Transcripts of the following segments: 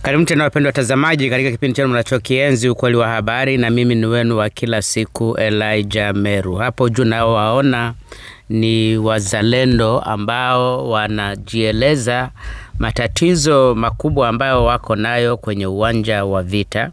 Karibu tena wapendwa watazamaji katika kipindi chetu mnachokienzi ukweli wa habari, na mimi ni wenu wa kila siku Elijah Meru. Hapo juu nao waona ni wazalendo ambao wanajieleza matatizo makubwa ambayo wako nayo kwenye uwanja wa vita,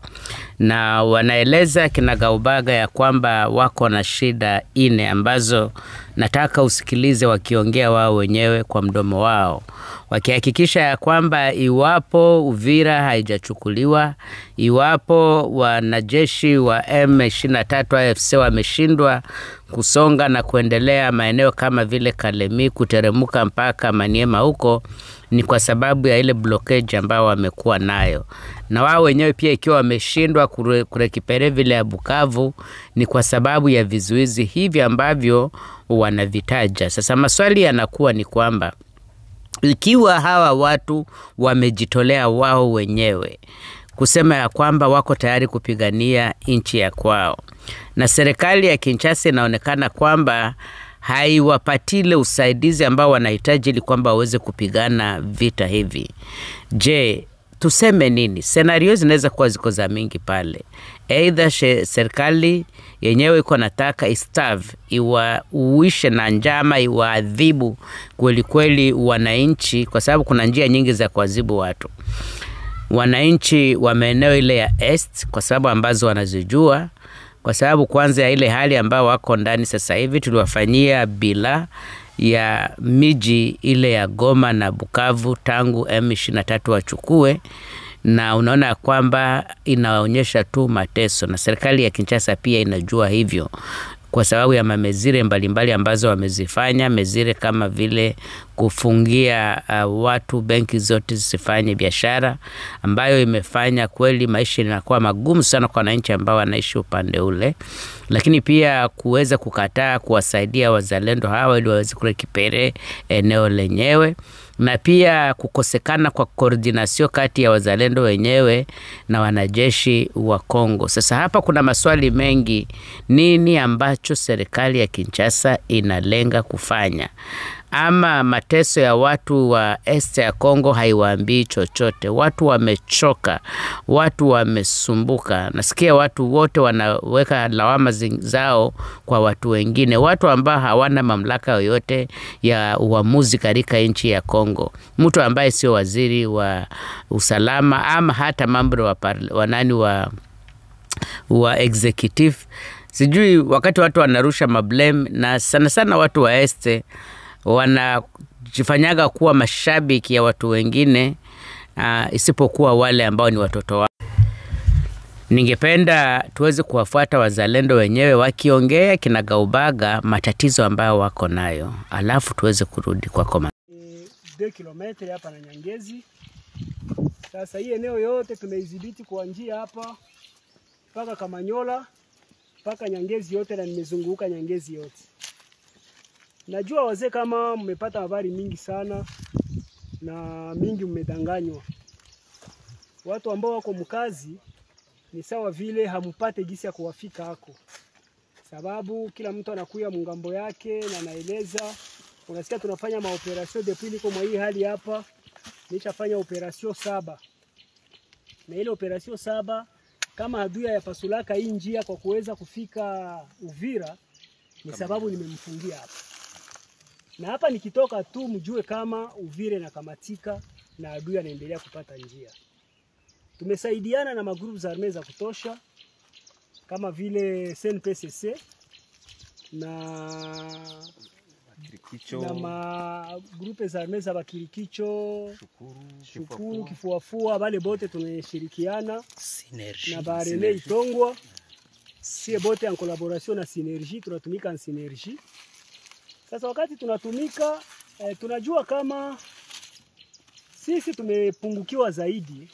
na wanaeleza kinagaubaga ya kwamba wako na shida 4 ambazo nataka usikilize wakiongea wao wenyewe kwa mdomo wao, wakihakikisha ya kwamba iwapo Uvira haijachukuliwa, iwapo wanajeshi wa M23 AFC wameshindwa kusonga na kuendelea maeneo kama vile Kalemi kuteremuka mpaka Maniema huko, ni kwa sababu ya ile blockage ambao wamekuwa nayo. Na wao wenyewe pia ikiwa wameshindwa kurekipere vile ya Bukavu, ni kwa sababu ya vizuizi hivi ambavyo wanavitaja. Sasa maswali yanakuwa ni kwamba ikiwa hawa watu wamejitolea wao wenyewe kusema ya kwamba wako tayari kupigania nchi ya kwao, na serikali ya Kinshasa inaonekana kwamba haiwapatile usaidizi ambao wanahitaji ili kwamba waweze kupigana vita hivi, je, tuseme nini? Scenario zinaweza kuwa ziko za mingi pale. Either serikali yenyewe iko nataka istarve, uishe na njama, iwaadhibu kweli kweli wananchi, kwa sababu kuna njia nyingi za kuadhibu watu. Wananchi wa maeneo ile ya Est kwa sababu ambazo wanazijua, kwa sababu kwanza ya ile hali ambao wako ndani sasa hivi tuliwafanyia bila ya miji ile ya Goma na Bukavu tangu M23 wachukue, na unaona kwamba inaonyesha tu mateso, na serikali ya Kinshasa pia inajua hivyo kwa sababu ya mamezire mbalimbali ambazo wamezifanya, mezire kama vile kufungia watu benki zote zisifanye biashara, ambayo imefanya kweli maisha yanakuwa magumu sana kwa wananchi ambao wanaishi upande ule, lakini pia kuweza kukataa kuwasaidia wazalendo hawa ili waweze kurekipere eneo lenyewe, na pia kukosekana kwa koordinasio kati ya wazalendo wenyewe na wanajeshi wa Kongo. Sasa hapa kuna maswali mengi, nini ambacho serikali ya Kinshasa inalenga kufanya? Ama mateso ya watu wa Est ya Kongo haiwaambii chochote? Watu wamechoka, watu wamesumbuka. Nasikia watu wote wanaweka lawama zao kwa watu wengine, watu ambao hawana mamlaka yoyote ya uamuzi katika nchi ya Kongo. Mtu ambaye sio waziri wa usalama ama hata mambo wa executive. Sijui, wakati watu wanarusha mablame, na sana sana watu wa Este wanajifanyaga kuwa mashabiki ya watu wengine, isipokuwa wale ambao ni watoto wao. Ningependa tuweze kuwafuata wazalendo wenyewe wakiongea kinagaubaga matatizo ambayo wako nayo, alafu tuweze kurudi kwa koma. 2 kilometri hapa na Nyangezi. Sasa hii eneo yote tumeidhibiti kwa njia hapa mpaka Kamanyola mpaka Nyangezi yote, na nimezunguka Nyangezi yote. Najua wazee kama mmepata habari mingi sana na mingi mmedanganywa. Watu ambao wako mkazi ni sawa vile hamupate jinsi ya kuwafika hako, sababu kila mtu anakuya mungambo yake na anaeleza. Unasikia tunafanya maoperasyon depuis niko mwa hii hali hapa, nishafanya operasyon 7, na ile operasyon 7 kama adui ya pasulaka hii njia kwa kuweza kufika Uvira, ni sababu nimemfungia hapa. Na hapa nikitoka tu mjue kama Uvira na kamatika na adui anaendelea kupata njia. Tumesaidiana na magrupu za arme za kutosha kama vile CNPCC na magrupe za arme za Bakirikicho, Shukuru, Kifuafua, wale bote tunashirikiana na Barele Itongwa. Sie bote en collaboration na Synergie, tunatumika en synergie. Sasa wakati tunatumika, tunajua kama sisi tumepungukiwa zaidi,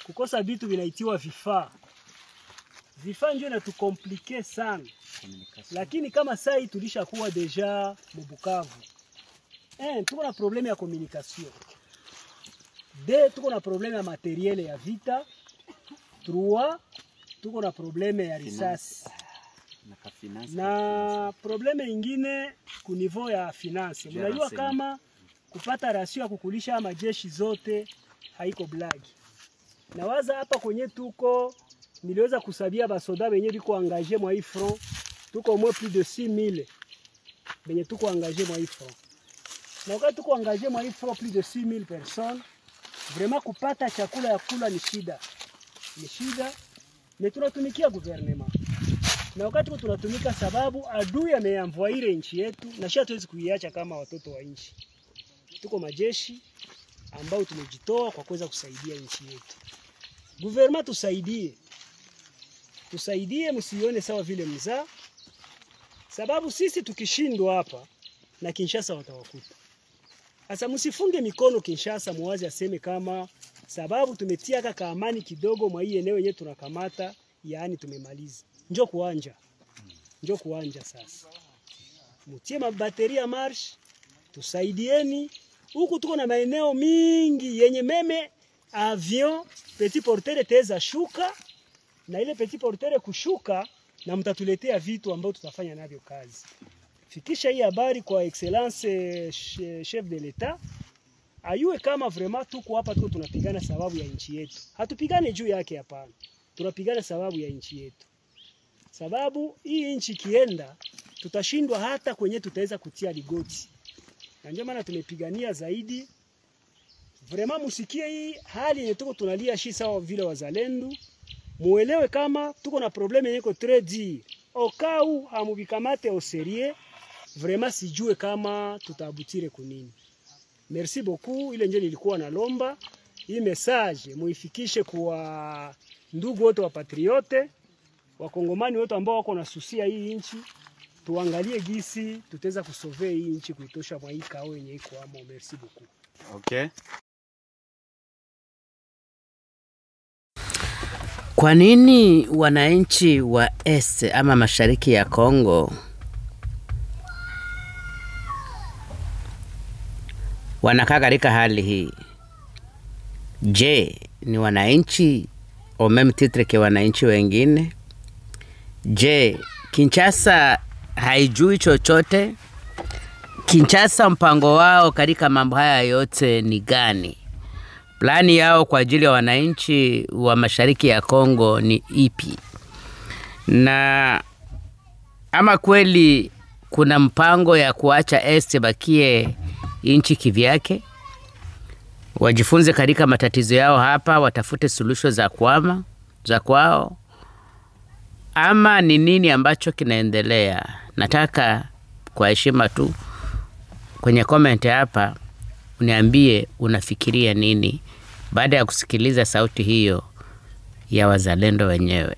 kukosa vitu vinaitiwa vifaa. Vifaa ndio inatukomplike sana. Lakini kama sai tulishakuwa deja Bukavu, tuko na probleme ya communication. Tuko na probleme ya materiel ya vita. 3, tuko na probleme ya risasi. Na probleme ingine ku niveau ya finance. Mnajua kama kupata rasio ya kukulisha majeshi zote haiko blagi. Nawaza hapa kwenye tuko niliweza kusabia basoda wenye biko engagé mwa hii front, tuko moins plus de 6000 benye tuko engagé mwa hii front. Na wakati tuko engagé mwa hii front plus de 6000 personnes, vraiment kupata chakula ya kula ni shida. Ni shida, mais tunatumikia gouvernement. Na wakati tunatumika sababu adui ameamvoire nchi yetu na sisi hatuwezi kuiacha kama watoto wa nchi. Tuko majeshi ambao tumejitoa kwa kuweza kusaidia nchi yetu. Gouvernement tusaidie. Tusaidie, msione sawa vile mzaa. Sababu sisi tukishindwa hapa na Kinshasa watawakuta. Sasa msifunge mikono Kinshasa muwazi aseme kama sababu tumetia kaka amani kidogo mwa hii eneo yenyewe tunakamata, yaani tumemaliza. Njoo kuanja. Njoo kuanja sasa. Mutie mabateri ya marsh, tusaidieni. Huku tuko na maeneo mingi yenye meme avion petit porteur teza shuka, na ile petit porteur kushuka na mtatuletea vitu ambao tutafanya navyo kazi. Fikisha hii habari kwa excellence chef de l'etat, ayue kama vraiment tuko hapa tuko tunapigana sababu ya nchi yetu. Hatupigane juu yake hapana. Tunapigana sababu ya nchi yetu. Sababu hii nchi kienda tutashindwa hata kwenye tutaweza kutia ligoti. Na ndio maana tumepigania zaidi. Vraiment musikie hii hali yenye tuko tunalia shi sawa vile wazalendo. Muelewe kama tuko na probleme yenye ko très dur. Au cas où hamubikamate au sérieux, vraiment sijue kama tutabutire kunini. Merci beaucoup, ile ndio nilikuwa nalomba. Hii message muifikishe kwa ndugu wote wa patriote, wakongomani wote ambao wako na susia hii nchi. Tuangalie gisi tutaweza kusove hii nchi kuitosha mwa hii kao yenye iko hapo. Merci beaucoup. Okay. Kwa nini wananchi wa Est ama mashariki ya Kongo wanakaa katika hali hii? Je, ni wananchi au meme titre ke wananchi wengine? Je, Kinshasa haijui chochote? Kinshasa mpango wao katika mambo haya yote ni gani? Plani yao kwa ajili ya wananchi wa mashariki ya Kongo ni ipi? Na ama kweli kuna mpango ya kuacha Est bakie nchi kivyake? Wajifunze katika matatizo yao hapa, watafute suluhisho za kwao? Ama ni nini ambacho kinaendelea? Nataka kwa heshima tu kwenye comment hapa uniambie unafikiria nini baada ya kusikiliza sauti hiyo ya wazalendo wenyewe.